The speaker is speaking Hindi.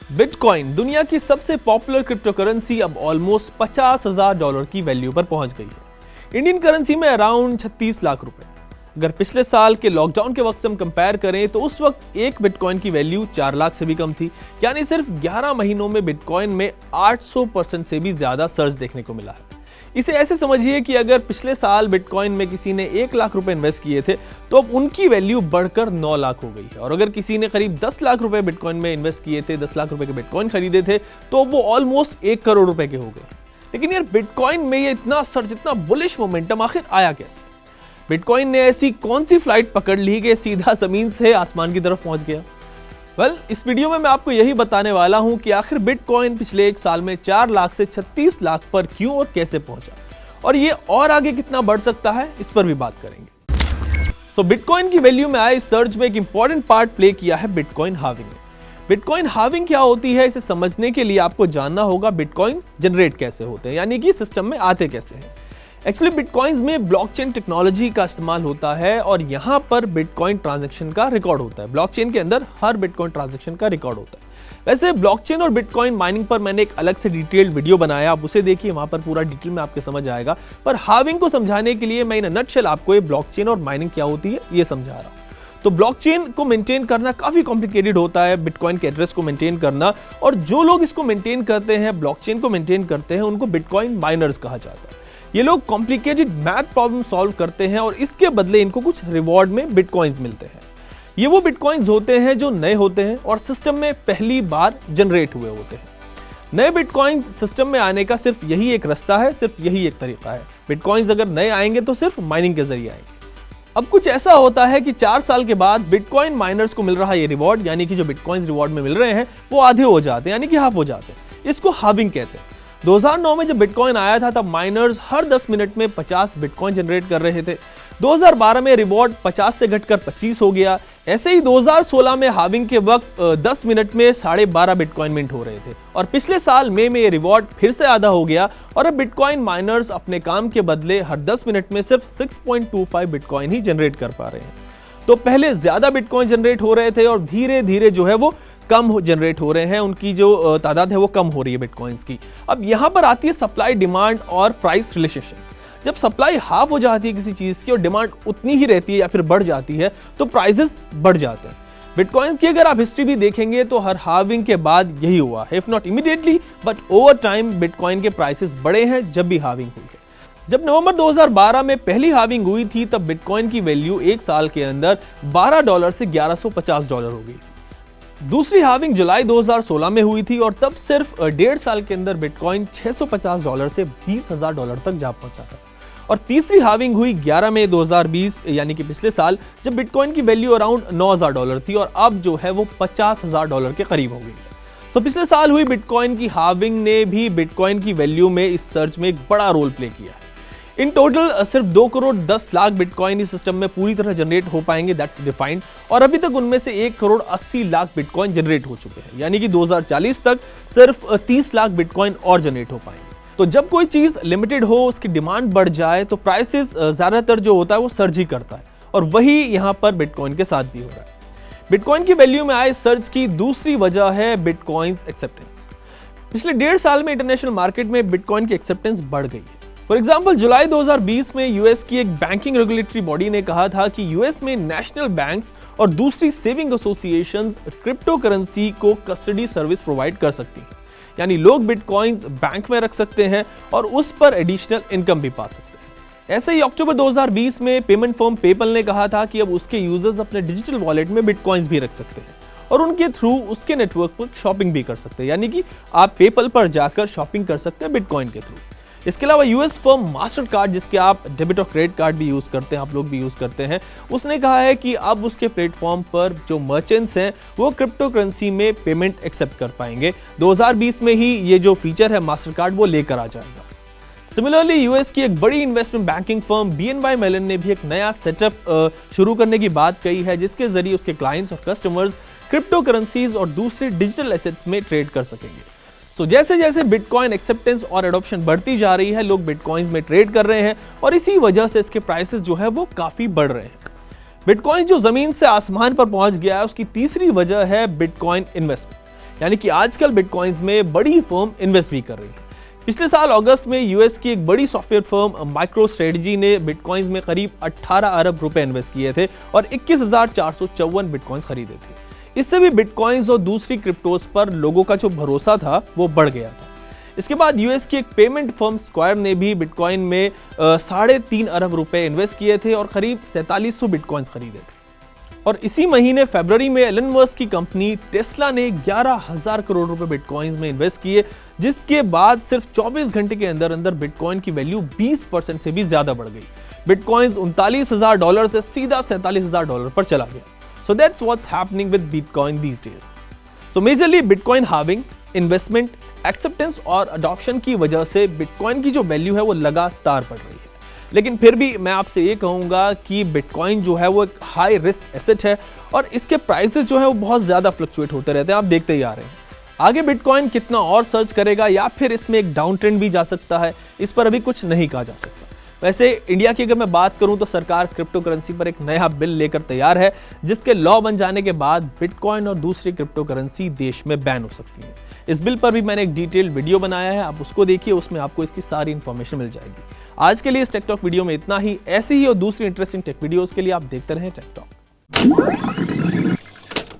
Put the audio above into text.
बिटकॉइन दुनिया की सबसे पॉपुलर क्रिप्टो करेंसी अब ऑलमोस्ट $50,000 की वैल्यू पर पहुंच गई है। इंडियन करेंसी में अराउंड 36 लाख रुपए। अगर पिछले साल के लॉकडाउन के वक्त से हम कंपेयर करें तो उस वक्त एक बिटकॉइन की वैल्यू 4 लाख से भी कम थी। यानी सिर्फ 11 महीनों में बिटकॉइन में 800% से भी ज्यादा सर्ज देखने को मिला है। इसे ऐसे समझिए कि अगर पिछले साल बिटकॉइन में किसी ने 1 लाख रुपए इन्वेस्ट किए थे तो अब उनकी वैल्यू बढ़कर 9 लाख हो गई है। और अगर किसी ने करीब 10 लाख रुपए बिटकॉइन में इन्वेस्ट किए थे, 10 लाख रुपए के बिटकॉइन खरीदे थे, तो वो ऑलमोस्ट 1 करोड़ रुपए के हो गए। लेकिन यार बिटकॉइन में ये इतना सर्ज, इतना बुलिश मोमेंटम आखिर आया कैसे? बिटकॉइन ने ऐसी कौन सी फ्लाइट पकड़ ली कि सीधा जमीन से आसमान की तरफ पहुंच गया? इस वीडियो में मैं आपको यही बताने वाला हूं कि आखिर बिटकॉइन पिछले एक साल में 4 लाख से 36 लाख पर क्यों और कैसे पहुंचा, और ये और आगे कितना बढ़ सकता है, इस पर भी बात करेंगे। बिटकॉइन की वैल्यू में आए इस सर्ज में एक इंपॉर्टेंट पार्ट प्ले किया है बिटकॉइन हाल्विंग ने। बिटकॉइन हाल्विंग क्या होती है, इसे समझने के लिए आपको जानना होगा बिटकॉइन जनरेट कैसे होते हैं, यानी कि सिस्टम में आते कैसे हैं। एक्चुअली बिटकॉइंस में ब्लॉकचेन टेक्नोलॉजी का इस्तेमाल होता है और यहाँ पर बिटकॉइन ट्रांजैक्शन का रिकॉर्ड होता है। ब्लॉकचेन के अंदर हर बिटकॉइन ट्रांजैक्शन का रिकॉर्ड होता है। वैसे ब्लॉकचेन और बिटकॉइन माइनिंग पर मैंने एक अलग से डिटेल्ड वीडियो बनाया, आप उसे देखिए, वहां पर पूरा डिटेल में आपके समझ आएगा। पर हाल्विंग को समझाने के लिए मैं इन नटशेल आपको ये ब्लॉकचेन और माइनिंग क्या होती है ये समझा रहा हूं। तो ब्लॉकचेन को मेंटेन करना काफी कॉम्प्लिकेटेड होता है, बिटकॉइन के एड्रेस को मेंटेन करना, और जो लोग इसको मेंटेन करते हैं, ब्लॉकचेन को मेंटेन करते हैं, उनको बिटकॉइन माइनर्स कहा जाता है। ये लोग कॉम्प्लिकेटेड मैथ प्रॉब्लम सॉल्व करते हैं और इसके बदले इनको कुछ रिवॉर्ड में बिटकॉइंस मिलते हैं। ये वो बिटकॉइंस होते हैं जो नए होते हैं और सिस्टम में पहली बार जनरेट हुए होते हैं। नए बिटकॉइंस सिस्टम में आने का सिर्फ यही एक रास्ता है, सिर्फ यही एक तरीका है। बिटकॉइंस अगर नए आएंगे तो सिर्फ माइनिंग के जरिए आएंगे। अब कुछ ऐसा होता है कि 4 साल के बाद बिटकॉइन माइनर्स को मिल रहा ये रिवॉर्ड, यानी कि जो बिटकॉइंस रिवॉर्ड में मिल रहे हैं वो आधे हो जाते हैं, यानी कि हाफ हो जाते हैं। इसको हाल्विंग कहते हैं। 2009 में जब बिटकॉइन आया था तब माइनर्स हर 10 मिनट में 50 बिटकॉइन जनरेट कर रहे थे। 2012 में रिवॉर्ड 50 से घटकर 25 हो गया। ऐसे ही 2016 में हाल्विंग के वक्त 10 मिनट में 12.5 बिटकॉइन मिंट हो रहे थे, और पिछले साल मई में ये रिवॉर्ड फिर से आधा हो गया और अब बिटकॉइन माइनर्स अपने काम के बदले हर 10 मिनट में सिर्फ 6.25 बिटकॉइन ही जनरेट कर पा रहे हैं। तो पहले ज्यादा बिटकॉइन जनरेट हो रहे थे और धीरे धीरे जो है वो कम जनरेट हो रहे हैं, उनकी जो तादाद है वो कम हो रही है बिटकॉइंस की। अब यहाँ पर आती है सप्लाई, डिमांड और प्राइस रिलेशनशिप। जब सप्लाई हाफ हो जाती है किसी चीज की और डिमांड उतनी ही रहती है या फिर बढ़ जाती है तो प्राइसेस बढ़ जाते हैं। बिटकॉइंस की अगर आप हिस्ट्री भी देखेंगे तो हर हाल्विंग के बाद यही हुआ है, if not immediately but over time bitcoin के प्राइसेस बढ़े हैं जब भी हाल्विंग हुई है। जब नवंबर 2012 में पहली हाल्विंग हुई थी तब बिटकॉइन की वैल्यू एक साल के अंदर $12 से $1150 हो गई। दूसरी हाल्विंग जुलाई 2016 में हुई थी और तब सिर्फ 1.5 साल के अंदर बिटकॉइन $650 से $20,000 तक जा पहुंचा था। और तीसरी हाल्विंग हुई 11 मई 2020 यानी कि पिछले साल, जब बिटकॉइन की वैल्यू अराउंड $9,000 थी और अब जो है वो $50,000 के करीब हो गई है। पिछले साल हुई बिटकॉइन की हाल्विंग ने भी बिटकॉइन की वैल्यू में इस सर्ज में एक बड़ा रोल प्ले किया है। इन टोटल सिर्फ 2 करोड़ 10 लाख बिटकॉइन इस सिस्टम में पूरी तरह जनरेट हो पाएंगे, दैट्स डिफाइंड, और अभी तक उनमें से 1 करोड़ 80 लाख बिटकॉइन जनरेट हो चुके हैं, यानी कि 2040 तक सिर्फ 30 लाख बिटकॉइन और जनरेट हो पाएंगे। तो जब कोई चीज लिमिटेड हो, उसकी डिमांड बढ़ जाए तो प्राइसेस ज्यादातर जो होता है वो सर्ज ही करता है, और वही यहाँ पर बिटकॉइन के साथ भी हो रहा है। बिटकॉइन की वैल्यू में आए सर्ज की दूसरी वजह है बिटकॉइंस एक्सेप्टेंस। पिछले 1.5 साल में इंटरनेशनल मार्केट में बिटकॉइन की एक्सेप्टेंस बढ़ गई है। फॉर एग्जाम्पल, जुलाई 2020 में यूएस की एक बैंकिंग रेगुलेटरी बॉडी ने कहा था कि यूएस में नेशनल बैंक्स और दूसरी सेविंग एसोसिएशंस क्रिप्टो करेंसी को कस्टडी सर्विस प्रोवाइड कर सकती हैं, यानी लोग बिटकॉइंस बैंक में रख सकते हैं और उस पर एडिशनल इनकम भी पा सकते हैं। ऐसे ही अक्टूबर 2020 में पेमेंट फर्म पेपल ने कहा था कि अब उसके यूजर्स अपने डिजिटल वॉलेट में बिटकॉइंस भी रख सकते हैं और उनके थ्रू उसके नेटवर्क पर शॉपिंग भी कर सकते हैं, यानी कि आप पेपल पर जाकर शॉपिंग कर सकते हैं बिटकॉइन के थ्रू। इसके अलावा यूएस फर्म मास्टर कार्ड, जिसके आप डेबिट और क्रेडिट कार्ड भी यूज करते हैं, आप लोग भी यूज करते हैं, उसने कहा है कि अब उसके प्लेटफॉर्म पर जो मर्चेंट्स हैं वो क्रिप्टो करेंसी में पेमेंट एक्सेप्ट कर पाएंगे। 2020 में ही ये जो फीचर है मास्टर कार्ड वो लेकर आ जाएगा। सिमिलरली यूएस की एक बड़ी investment banking firm BNY Mellon ने भी एक नया सेटअप शुरू करने की बात कही है, जिसके जरिए उसके क्लाइंट्स और कस्टमर्स क्रिप्टो करेंसीज और दूसरे डिजिटल एसेट्स में ट्रेड कर सकेंगे। जैसे जैसे बिटकॉइन एक्सेप्टेंस और एडॉप्शन बढ़ती जा रही है, लोग बिटकॉइंस में ट्रेड कर रहे हैं और इसी वजह से इसके प्राइसेस जो है वो काफी बढ़ रहे हैं। बिटकॉइन जो जमीन से आसमान पर पहुंच गया है, उसकी तीसरी वजह है बिटकॉइन इन्वेस्टमेंट। यानी कि आजकल बिटकॉइंस में बड़ी फर्म इन्वेस्ट भी कर रही है। पिछले साल अगस्त में यूएस की एक बड़ी सॉफ्टवेयर फर्म माइक्रोस्ट्रेटजी ने बिटकॉइंस में करीब 18 अरब रुपए इन्वेस्ट किए थे और 21,454 बिटकॉइंस खरीदे थे। इससे भी बिटकॉइंस और दूसरी क्रिप्टोस पर लोगों का जो भरोसा था वो बढ़ गया था। इसके बाद यूएस की एक पेमेंट फर्म स्क्वायर ने भी बिटकॉइन में 3.5 अरब रुपए इन्वेस्ट किए थे और करीब 4700 बिटकॉइंस खरीदे थे। और इसी महीने फरवरी में एलन मस्क की कंपनी टेस्ला ने 11,000 करोड़ रुपए बिटकॉइंस में इन्वेस्ट किए, जिसके बाद सिर्फ 24 घंटे के अंदर अंदर बिटकॉइन की वैल्यू 20% से भी ज्यादा बढ़ गई। बिटकॉइंस $39,000 से सीधा $47,000 पर चला गया। So that's what's happening with bitcoin these days. So majorly bitcoin halving, investment, acceptance और अडॉप्शन की वजह से बिटकॉइन की जो वैल्यू है वो लगातार बढ़ रही है। लेकिन फिर भी मैं आपसे ये कहूंगा कि बिटकॉइन जो है वो एक हाई रिस्क एसेट है और इसके प्राइसेस जो है वो बहुत ज्यादा फ्लक्चुएट होते रहते हैं, आप देखते ही आ रहे हैं। आगे बिटकॉइन कितना और सर्च करेगा या फिर इसमें एक डाउन ट्रेंड भी जा सकता है, इस पर अभी कुछ नहीं कहा जा सकता। वैसे इंडिया की अगर मैं बात करूं तो सरकार क्रिप्टो करेंसी पर एक नया बिल लेकर तैयार है, जिसके लॉ बन जाने के बाद बिटकॉइन और दूसरी क्रिप्टो करेंसी देश में बैन हो सकती है। इस बिल पर भी मैंने एक डिटेल्ड वीडियो बनाया है, आप उसको देखिए, उसमें आपको इसकी सारी इन्फॉर्मेशन मिल जाएगी। आज के लिए इस टेक टॉक वीडियो में इतना ही। ऐसी ही और दूसरी इंटरेस्टिंग टेक वीडियोस के लिए आप देखते रहें टेक टॉक।